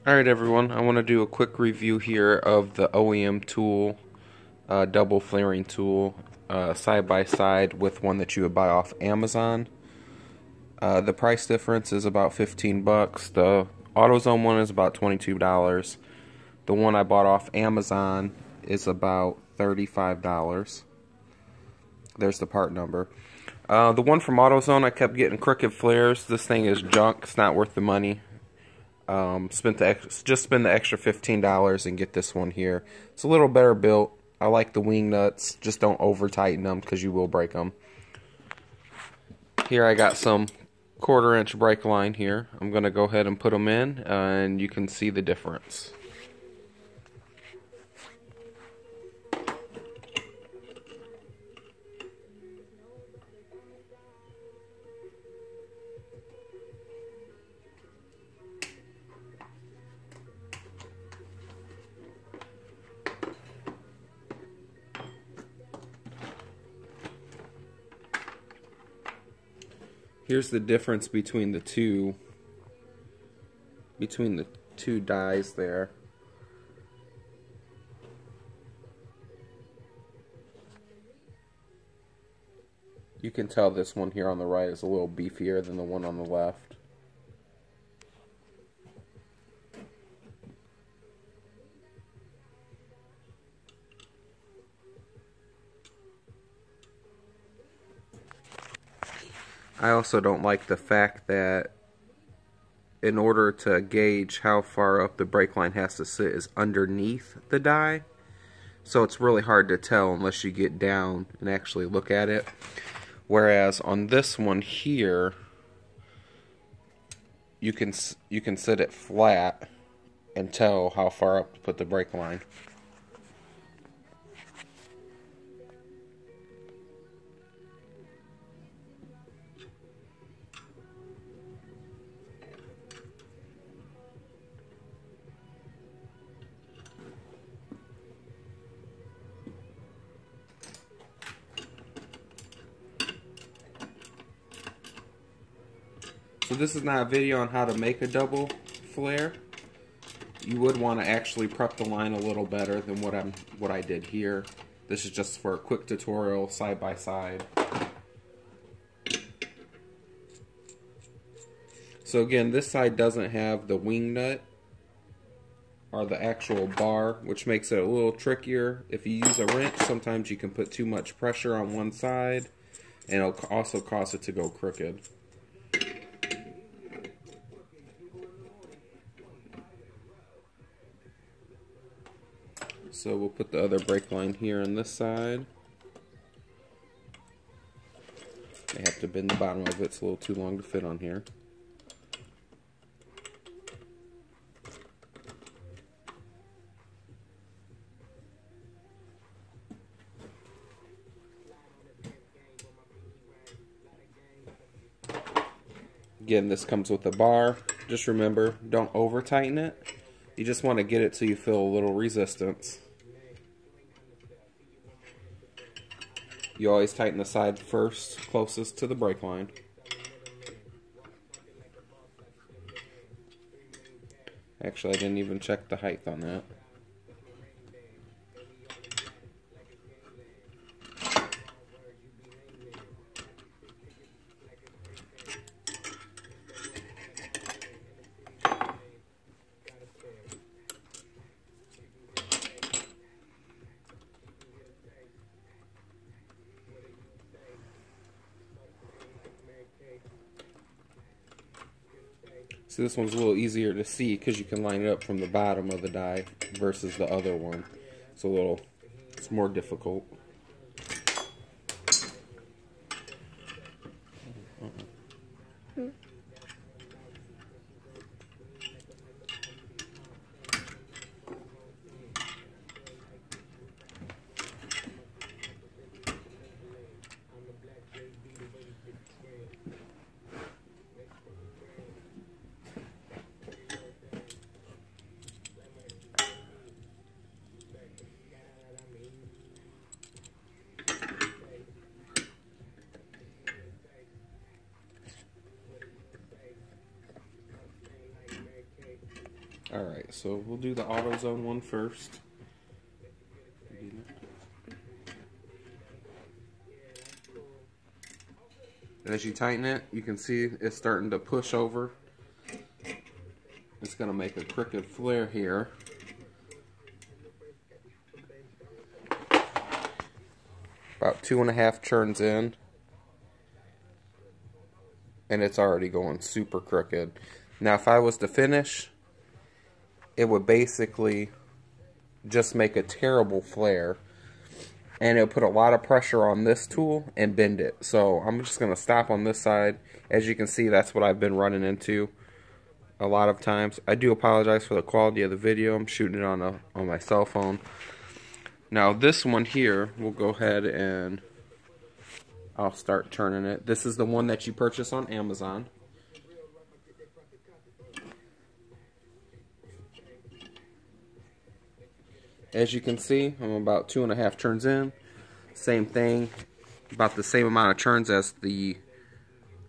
Alright everyone, I want to do a quick review here of the OEM tool, double flaring tool, side by side with one that you would buy off Amazon. The price difference is about 15 bucks. The AutoZone one is about $22. The one I bought off Amazon is about $35. There's the part number. The one from AutoZone, I kept getting crooked flares. This thing is junk. It's not worth the money. Just spend the extra $15 and get this one here. It's a little better built. I like the wing nuts. Just don't over tighten them because you will break them. Here I got some 1/4 inch brake line here. I'm going to go ahead and put them in and you can see the difference. Here's the difference between the two dies there. You can tell this one here on the right is a little beefier than the one on the left. I also don't like the fact that in order to gauge how far up the brake line has to sit is underneath the die. So it's really hard to tell unless you get down and actually look at it. Whereas on this one here, you can sit it flat and tell how far up to put the brake line. So this is not a video on how to make a double flare. You would want to actually prep the line a little better than what I did here. This is just for a quick tutorial side by side. So again, this side doesn't have the wing nut or the actual bar, which makes it a little trickier. If you use a wrench, sometimes you can put too much pressure on one side and it'll also cause it to go crooked. So we'll put the other brake line here on this side. I have to bend the bottom of it, it's a little too long to fit on here. Again, this comes with a bar. Just remember, don't over tighten it. You just want to get it so you feel a little resistance. You always tighten the side first, closest to the brake line. Actually, I didn't even check the height on that. So this one's a little easier to see because you can line it up from the bottom of the die versus the other one. It's more difficult. Alright, so we'll do the AutoZone one first. As you tighten it, you can see it's starting to push over. It's going to make a crooked flare here. About 2.5 turns in, and it's already going super crooked. Now if I was to finish, it would basically just make a terrible flare, and it would put a lot of pressure on this tool and bend it. So I'm just going to stop on this side. As you can see, that's what I've been running into a lot of times. I do apologize for the quality of the video. I'm shooting it on my cell phone. Now this one here, we'll go ahead and I'll start turning it. This is the one that you purchase on Amazon. As you can see, I'm about 2.5 turns in. Same thing, about the same amount of turns as the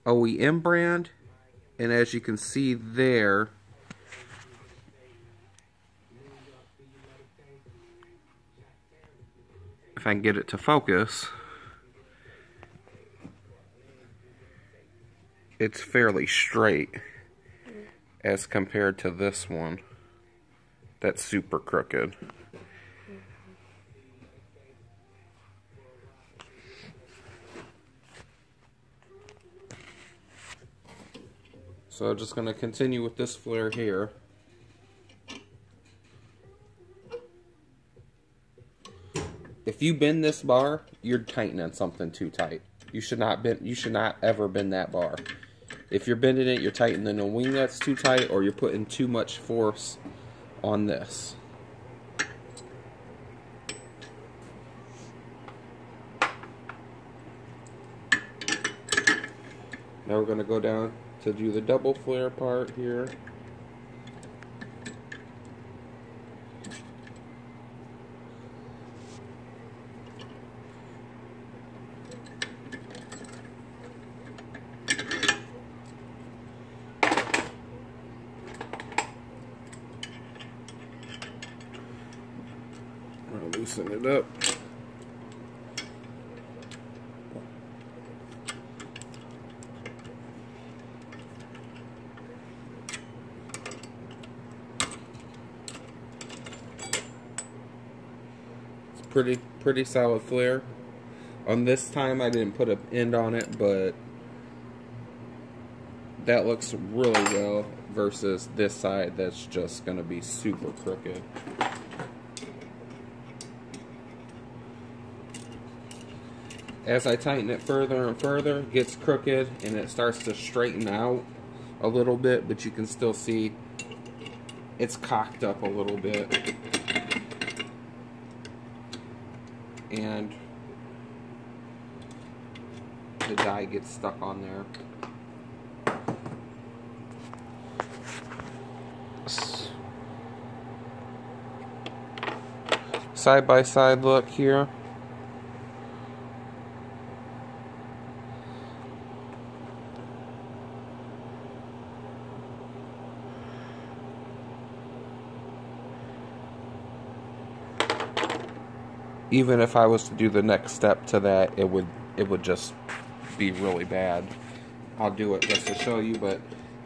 OEM brand. And as you can see there, if I can get it to focus, it's fairly straight as compared to this one that's super crooked. So I'm just going to continue with this flare here. If you bend this bar, you're tightening something too tight. You should not ever bend that bar. If you're bending it, you're tightening a wing that's too tight, or you're putting too much force on this. Now we're going to go down to do the double flare part here. I'll loosen it up. Pretty solid flare. On this time I didn't put an end on it, but that looks really well versus this side that's just going to be super crooked. As I tighten it further and further, it gets crooked and it starts to straighten out a little bit, but you can still see it's cocked up a little bit. And the die gets stuck on there. Side by side look here. Even if I was to do the next step to that, it would just be really bad. I'll do it just to show you, but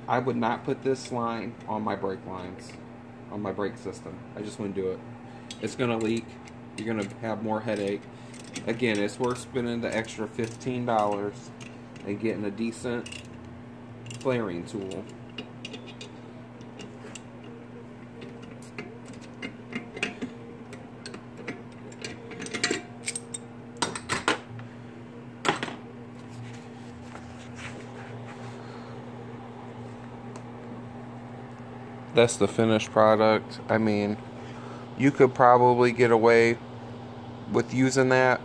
I would not put this line on my brake lines, on my brake system. I just wouldn't do it. It's gonna leak. You're gonna have more headache. Again, it's worth spending the extra $15 and getting a decent flaring tool. That's the finished product. I mean, you could probably get away with using that.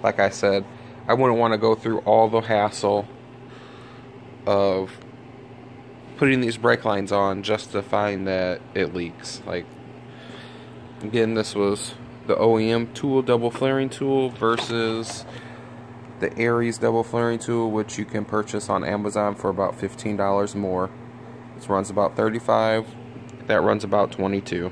Like I said, I wouldn't want to go through all the hassle of putting these brake lines on just to find that it leaks. Like, again, this was the OEM tool, double flaring tool, versus the Aries double flaring tool, which you can purchase on Amazon for about $15 more. This runs about 35 That runs about 22.